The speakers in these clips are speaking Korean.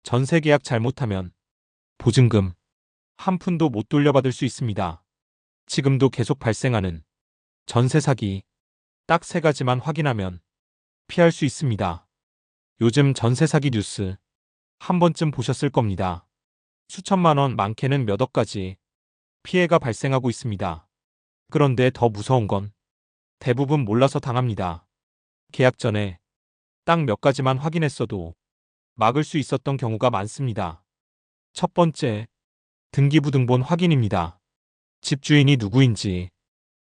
전세 계약 잘못하면 보증금 한 푼도 못 돌려받을 수 있습니다. 지금도 계속 발생하는 전세 사기. 딱 세 가지만 확인하면 피할 수 있습니다. 요즘 전세 사기 뉴스 한 번쯤 보셨을 겁니다. 수천만 원, 많게는 몇억 가지 피해가 발생하고 있습니다. 그런데 더 무서운 건 대부분 몰라서 당합니다. 계약 전에 딱 몇 가지만 확인했어도 막을 수 있었던 경우가 많습니다. 첫 번째, 등기부등본 확인입니다. 집주인이 누구인지,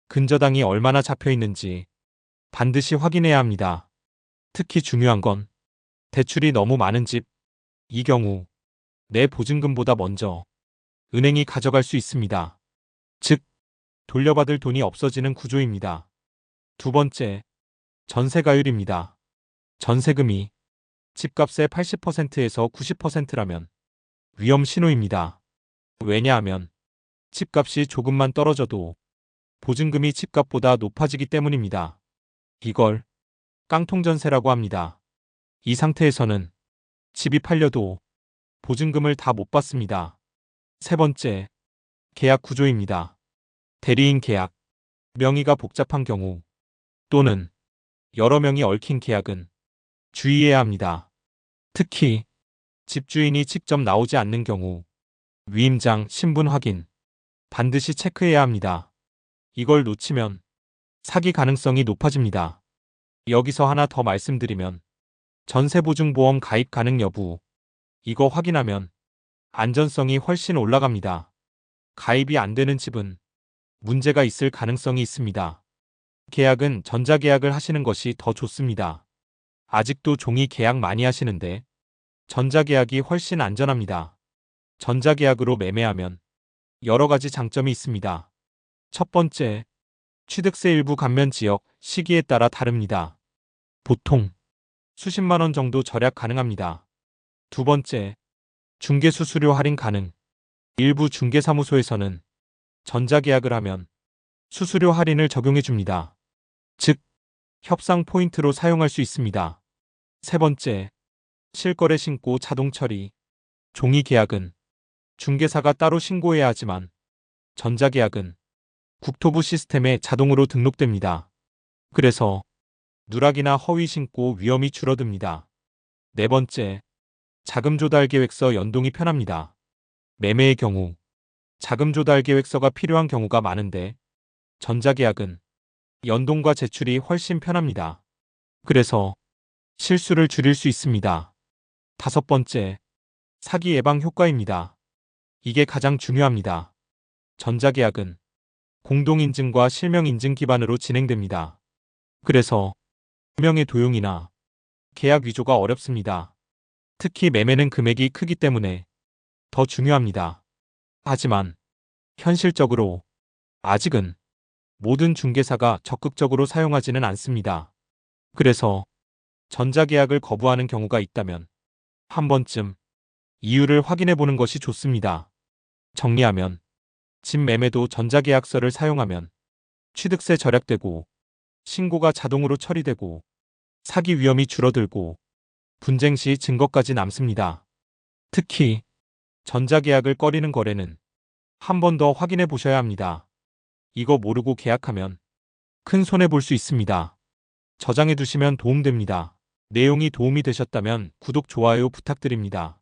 근저당이 얼마나 잡혀 있는지 반드시 확인해야 합니다. 특히 중요한 건 대출이 너무 많은 집. 이 경우 내 보증금보다 먼저 은행이 가져갈 수 있습니다. 즉, 돌려받을 돈이 없어지는 구조입니다. 두 번째, 전세가율입니다. 전세금이 집값의 80%에서 90%라면 위험 신호입니다. 왜냐하면 집값이 조금만 떨어져도 보증금이 집값보다 높아지기 때문입니다. 이걸 깡통전세라고 합니다. 이 상태에서는 집이 팔려도 보증금을 다 못 받습니다. 세 번째, 계약 구조입니다. 대리인 계약, 명의가 복잡한 경우 또는 여러 명이 얽힌 계약은 주의해야 합니다. 특히 집주인이 직접 나오지 않는 경우 위임장, 신분 확인 반드시 체크해야 합니다. 이걸 놓치면 사기 가능성이 높아집니다. 여기서 하나 더 말씀드리면 전세보증보험 가입 가능 여부, 이거 확인하면 안전성이 훨씬 올라갑니다. 가입이 안 되는 집은 문제가 있을 가능성이 있습니다. 계약은 전자계약을 하시는 것이 더 좋습니다. 아직도 종이 계약 많이 하시는데 전자계약이 훨씬 안전합니다. 전자계약으로 매매하면 여러 가지 장점이 있습니다. 첫 번째, 취득세 일부 감면 지역, 시기에 따라 다릅니다. 보통 수십만 원 정도 절약 가능합니다. 두 번째, 중개수수료 할인 가능. 일부 중개사무소에서는 전자계약을 하면 수수료 할인을 적용해 줍니다. 즉, 협상 포인트로 사용할 수 있습니다. 세 번째, 실거래 신고 자동 처리. 종이 계약은 중개사가 따로 신고해야 하지만 전자계약은 국토부 시스템에 자동으로 등록됩니다. 그래서 누락이나 허위 신고 위험이 줄어듭니다. 네 번째, 자금 조달 계획서 연동이 편합니다. 매매의 경우 자금 조달 계획서가 필요한 경우가 많은데 전자계약은 연동과 제출이 훨씬 편합니다. 그래서 실수를 줄일 수 있습니다. 다섯 번째, 사기 예방 효과입니다. 이게 가장 중요합니다. 전자계약은 공동인증과 실명인증 기반으로 진행됩니다. 그래서 명의 도용이나 계약 위조가 어렵습니다. 특히 매매는 금액이 크기 때문에 더 중요합니다. 하지만 현실적으로 아직은 모든 중개사가 적극적으로 사용하지는 않습니다. 그래서 전자계약을 거부하는 경우가 있다면 한 번쯤 이유를 확인해 보는 것이 좋습니다. 정리하면 집 매매도 전자계약서를 사용하면 취득세 절약되고 신고가 자동으로 처리되고 사기 위험이 줄어들고 분쟁 시 증거까지 남습니다. 특히 전자계약을 꺼리는 거래는 한 번 더 확인해 보셔야 합니다. 이거 모르고 계약하면 큰 손해 볼 수 있습니다. 저장해 두시면 도움됩니다. 내용이 도움이 되셨다면 구독, 좋아요 부탁드립니다.